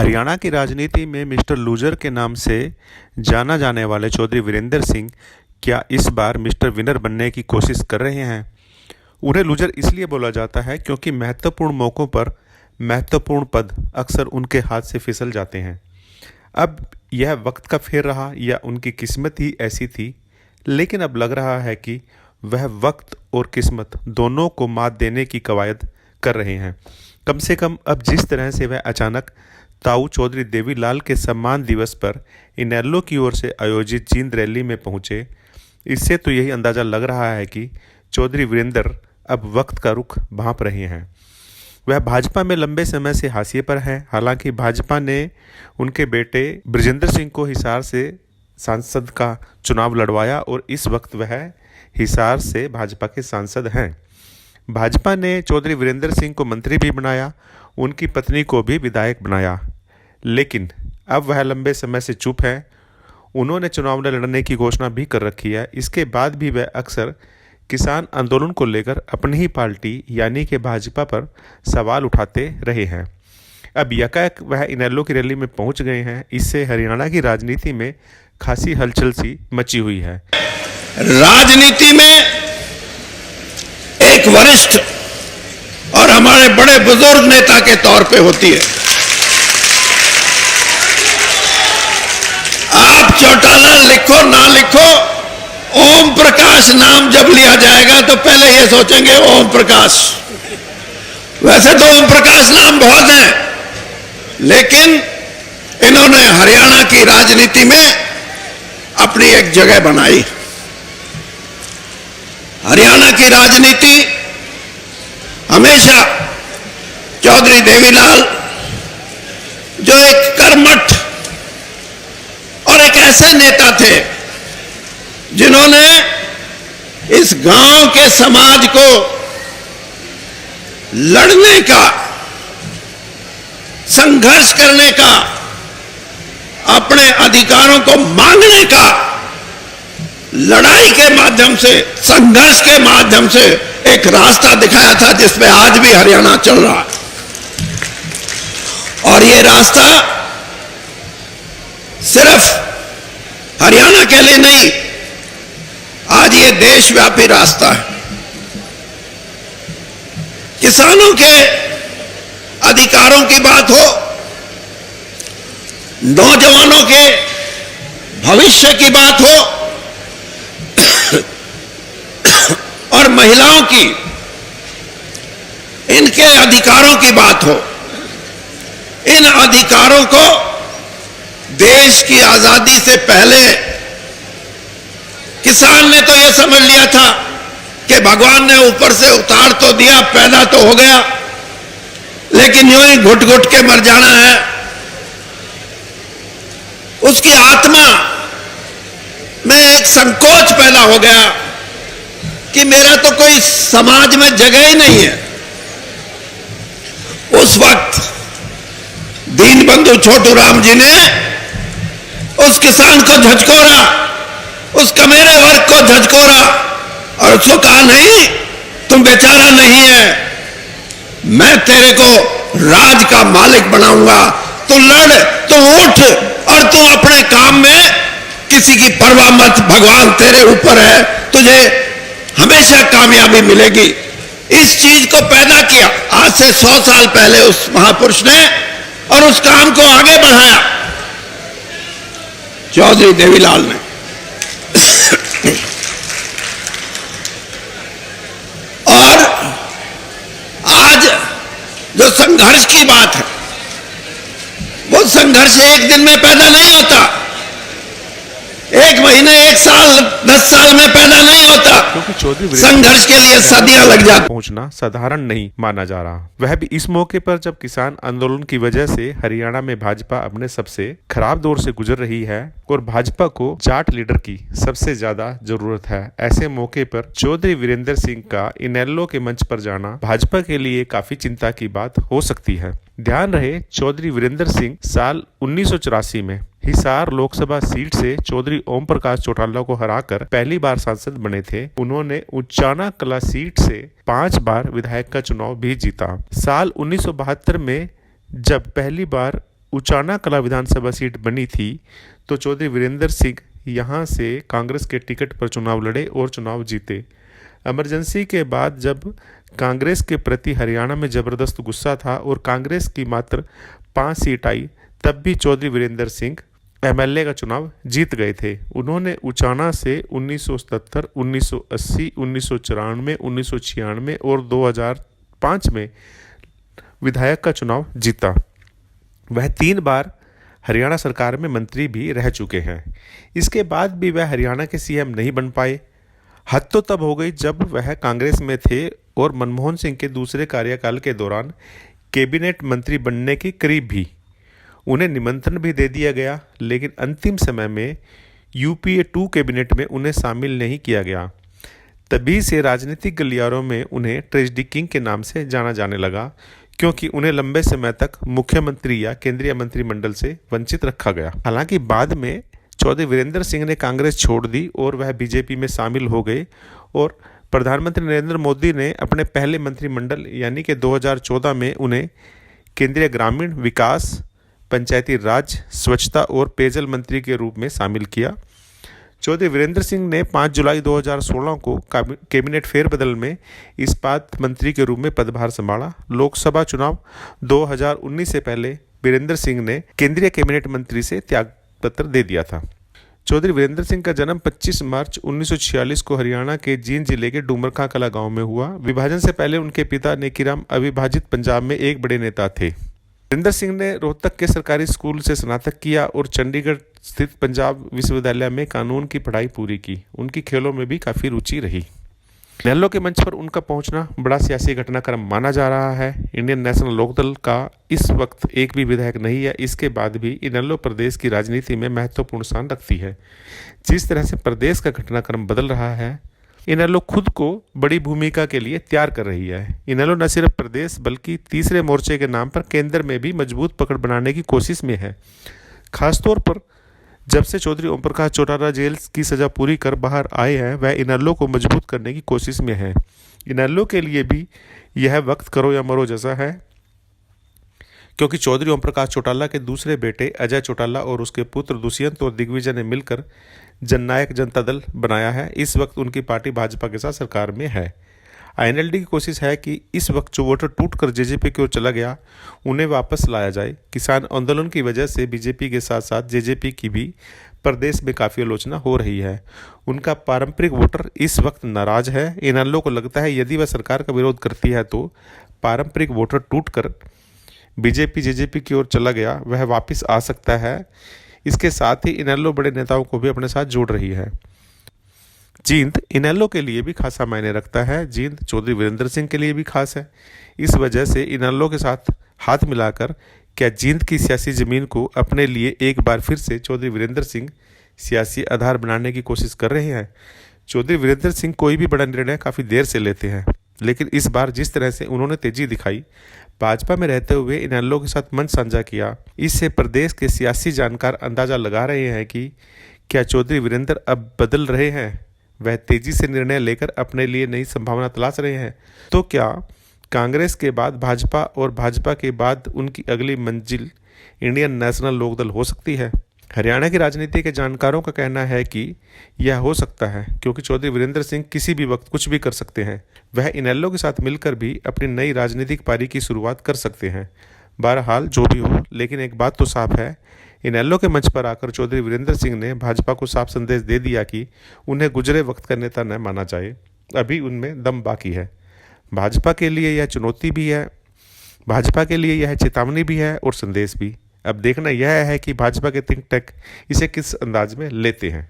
हरियाणा की राजनीति में मिस्टर लूजर के नाम से जाना जाने वाले चौधरी वीरेंद्र सिंह क्या इस बार मिस्टर विनर बनने की कोशिश कर रहे हैं? उन्हें लूजर इसलिए बोला जाता है क्योंकि महत्वपूर्ण मौक़ों पर महत्वपूर्ण पद अक्सर उनके हाथ से फिसल जाते हैं। अब यह वक्त का फेर रहा या उनकी किस्मत ही ऐसी थी, लेकिन अब लग रहा है कि वह वक्त और किस्मत दोनों को मात देने की कवायद कर रहे हैं। कम से कम अब जिस तरह से वह अचानक ताऊ चौधरी देवीलाल के सम्मान दिवस पर इनेलो की ओर से आयोजित जींद रैली में पहुंचे, इससे तो यही अंदाज़ा लग रहा है कि चौधरी वीरेंद्र अब वक्त का रुख भांप रहे हैं। वह भाजपा में लंबे समय से हाशिए पर हैं। हालांकि भाजपा ने उनके बेटे बृजेंद्र सिंह को हिसार से सांसद का चुनाव लड़वाया और इस वक्त वह हिसार से भाजपा के सांसद हैं। भाजपा ने चौधरी वीरेंद्र सिंह को मंत्री भी बनाया, उनकी पत्नी को भी विधायक बनाया, लेकिन अब वह लंबे समय से चुप हैं। उन्होंने चुनाव में लड़ने की घोषणा भी कर रखी है। इसके बाद भी वह अक्सर किसान आंदोलन को लेकर अपनी ही पार्टी यानी कि भाजपा पर सवाल उठाते रहे हैं। अब यकायक वह इनेलो की रैली में पहुंच गए हैं। इससे हरियाणा की राजनीति में खासी हलचल सी मची हुई है। राजनीति में एक वरिष्ठ और हमारे बड़े बुजुर्ग नेता के तौर पे होती है। आप चौटाला लिखो ना लिखो, ओम प्रकाश नाम जब लिया जाएगा तो पहले ये सोचेंगे ओम प्रकाश। वैसे तो ओम प्रकाश नाम बहुत हैं, लेकिन इन्होंने हरियाणा की राजनीति में अपनी एक जगह बनाई। हरियाणा की राजनीति हमेशा चौधरी देवीलाल, जो एक कर्मठ और एक ऐसे नेता थे जिन्होंने इस गांव के समाज को लड़ने का, संघर्ष करने का, अपने अधिकारों को मांगने का, लड़ाई के माध्यम से, संघर्ष के माध्यम से एक रास्ता दिखाया था जिसमें आज भी हरियाणा चल रहा है। और ये रास्ता सिर्फ हरियाणा के लिए नहीं, आज ये देशव्यापी रास्ता है। किसानों के अधिकारों की बात हो, नौजवानों के भविष्य की बात हो और महिलाओं की, इनके अधिकारों की बात हो, इन अधिकारों को देश की आजादी से पहले किसान ने तो यह समझ लिया था कि भगवान ने ऊपर से उतार तो दिया, पैदा तो हो गया, लेकिन यूं ही घुट घुट के मर जाना है। उसकी आत्मा में एक संकोच पैदा हो गया कि मेरा तो कोई समाज में जगह ही नहीं है। उस वक्त दीनबंधु छोटू राम जी ने उस किसान को झकझोरा, उस कमेरे वर्ग को झकझोरा और उसको कहा, नहीं, तुम बेचारा नहीं है, मैं तेरे को राज का मालिक बनाऊंगा, तू लड़, तू उठ और तू अपने काम में किसी की परवाह मत, भगवान तेरे ऊपर है, तुझे हमेशा कामयाबी मिलेगी। इस चीज को पैदा किया आज से 100 साल पहले उस महापुरुष ने, और उस काम को आगे बढ़ाया चौधरी देवीलाल ने। और आज जो संघर्ष की बात है, वो संघर्ष एक दिन में पैदा नहीं होता, एक महीने, एक साल, 10 साल में पैदा नहीं होता, क्योंकि चौधरी संघर्ष के लिए सदियां लग जाती। पहुंचना साधारण नहीं माना जा रहा, वह भी इस मौके पर जब किसान आंदोलन की वजह से हरियाणा में भाजपा अपने सबसे खराब दौर से गुजर रही है और भाजपा को जाट लीडर की सबसे ज्यादा जरूरत है। ऐसे मौके पर चौधरी वीरेंद्र सिंह का इनेलो के मंच पर जाना भाजपा के लिए काफी चिंता की बात हो सकती है। ध्यान रहे, चौधरी वीरेंद्र सिंह साल 1984 में हिसार लोकसभा सीट से चौधरी ओम प्रकाश चौटाला को हराकर पहली बार सांसद बने थे। उन्होंने उचाना कला सीट से 5 बार विधायक का चुनाव भी जीता। साल 1972 में जब पहली बार उचाना कला विधानसभा सीट बनी थी तो चौधरी वीरेंद्र सिंह यहाँ से कांग्रेस के टिकट पर चुनाव लड़े और चुनाव जीते। इमरजेंसी के बाद जब कांग्रेस के प्रति हरियाणा में ज़बरदस्त गुस्सा था और कांग्रेस की मात्र 5 सीट आई, तब भी चौधरी वीरेंद्र सिंह एमएलए का चुनाव जीत गए थे। उन्होंने उचाना से 1977, 1980, 1994, 1996 और 2005 में विधायक का चुनाव जीता। वह 3 बार हरियाणा सरकार में मंत्री भी रह चुके हैं। इसके बाद भी वह हरियाणा के सीएम नहीं बन पाए। हद तो तब हो गई जब वह कांग्रेस में थे और मनमोहन सिंह के दूसरे कार्यकाल के दौरान कैबिनेट मंत्री बनने के करीब भी। उन्हें निमंत्रण भी दे दिया गया, लेकिन अंतिम समय में यूपीए 2 कैबिनेट में उन्हें शामिल नहीं किया गया। तभी से राजनीतिक गलियारों में उन्हें ट्रेजडी किंग के नाम से जाना जाने लगा, क्योंकि उन्हें लंबे समय तक मुख्यमंत्री या केंद्रीय मंत्रिमंडल से वंचित रखा गया। हालांकि बाद में चौधरी वीरेंद्र सिंह ने कांग्रेस छोड़ दी और वह बीजेपी में शामिल हो गए और प्रधानमंत्री नरेंद्र मोदी ने अपने पहले मंत्रिमंडल यानी कि 2014 में उन्हें केंद्रीय ग्रामीण विकास, पंचायती राज, स्वच्छता और पेयजल मंत्री के रूप में शामिल किया। चौधरी वीरेंद्र सिंह ने 5 जुलाई 2016 को कैबिनेट फेरबदल में इस्पात मंत्री के रूप में पदभार संभाला। लोकसभा चुनाव 2019 से पहले वीरेंद्र सिंह ने केंद्रीय कैबिनेट मंत्री से त्यागपत्र दे दिया था। चौधरी वीरेंद्र सिंह का जन्म 25 मार्च 1946 को हरियाणा के जींद जिले के डूमरखां कला गांव में हुआ। विभाजन से पहले उनके पिता नेकीराम अविभाजित पंजाब में एक बड़े नेता थे। वीरेंद्र सिंह ने रोहतक के सरकारी स्कूल से स्नातक किया और चंडीगढ़ स्थित पंजाब विश्वविद्यालय में कानून की पढ़ाई पूरी की। उनकी खेलों में भी काफ़ी रुचि रही। इनेलो के मंच पर उनका पहुंचना बड़ा सियासी घटनाक्रम माना जा रहा है। इंडियन नेशनल लोकदल का इस वक्त एक भी विधायक नहीं है। इसके बाद भी इनेलो प्रदेश की राजनीति में महत्वपूर्ण स्थान रखती है। जिस तरह से प्रदेश का घटनाक्रम बदल रहा है, इनेलो खुद को बड़ी भूमिका के लिए तैयार कर रही है। इनेलो न सिर्फ प्रदेश बल्कि तीसरे मोर्चे के नाम पर केंद्र में भी मजबूत पकड़ बनाने की कोशिश में है। खासतौर पर जब से चौधरी ओम प्रकाश चौटाला जेल की सज़ा पूरी कर बाहर आए हैं, वह इनेलो को मजबूत करने की कोशिश में है। इनेलो के लिए भी यह वक्त करो या मरो जैसा है, क्योंकि चौधरी ओम प्रकाश चौटाला के दूसरे बेटे अजय चौटाला और उसके पुत्र दुष्यंत और दिग्विजय ने मिलकर जननायक जनता दल बनाया है। इस वक्त उनकी पार्टी भाजपा के साथ सरकार में है। आईएनएलडी की कोशिश है कि इस वक्त जो वोटर टूटकर जेजेपी की ओर चला गया, उन्हें वापस लाया जाए। किसान आंदोलन की वजह से बीजेपी के साथ साथ जेजेपी की भी प्रदेश में काफ़ी आलोचना हो रही है। उनका पारंपरिक वोटर इस वक्त नाराज है। इनेलो को लगता है यदि वह सरकार का विरोध करती है तो पारंपरिक वोटर टूटकर बीजेपी जेजेपी की ओर चला गया, वह वापस आ सकता है। इसके साथ ही इनेलो बड़े नेताओं को भी अपने साथ जोड़ रही है। जींद इनेलो के लिए भी खासा मायने रखता है। जींद चौधरी वीरेंद्र सिंह के लिए भी खास है। इस वजह से इनेलो के साथ हाथ मिलाकर क्या जींद की सियासी ज़मीन को अपने लिए एक बार फिर से चौधरी वीरेंद्र सिंह सियासी आधार बनाने की कोशिश कर रहे हैं। चौधरी वीरेंद्र सिंह कोई भी बड़ा निर्णय काफ़ी देर से लेते हैं, लेकिन इस बार जिस तरह से उन्होंने तेजी दिखाई, भाजपा में रहते हुए इनेलो के साथ मंच साझा किया, इससे प्रदेश के सियासी जानकार अंदाज़ा लगा रहे हैं कि क्या चौधरी वीरेंद्र अब बदल रहे हैं। वह तेजी से निर्णय लेकर अपने लिए नई संभावना तलाश रहे हैं। तो क्या कांग्रेस के बाद भाजपा और भाजपा के बाद उनकी अगली मंजिल इंडियन नेशनल लोकदल हो सकती है? हरियाणा की राजनीति के जानकारों का कहना है कि यह हो सकता है, क्योंकि चौधरी वीरेंद्र सिंह किसी भी वक्त कुछ भी कर सकते हैं। वह इनेलो के साथ मिलकर भी अपनी नई राजनीतिक पारी की शुरुआत कर सकते हैं। बहरहाल जो भी हो, लेकिन एक बात तो साफ है, इनेलो के मंच पर आकर चौधरी वीरेंद्र सिंह ने भाजपा को साफ संदेश दे दिया कि उन्हें गुजरे वक्त का नेता न माना जाए। अभी उनमें दम बाकी है। भाजपा के लिए यह चुनौती भी है, भाजपा के लिए यह चेतावनी भी है और संदेश भी। अब देखना यह है कि भाजपा के थिंक टैंक इसे किस अंदाज में लेते हैं।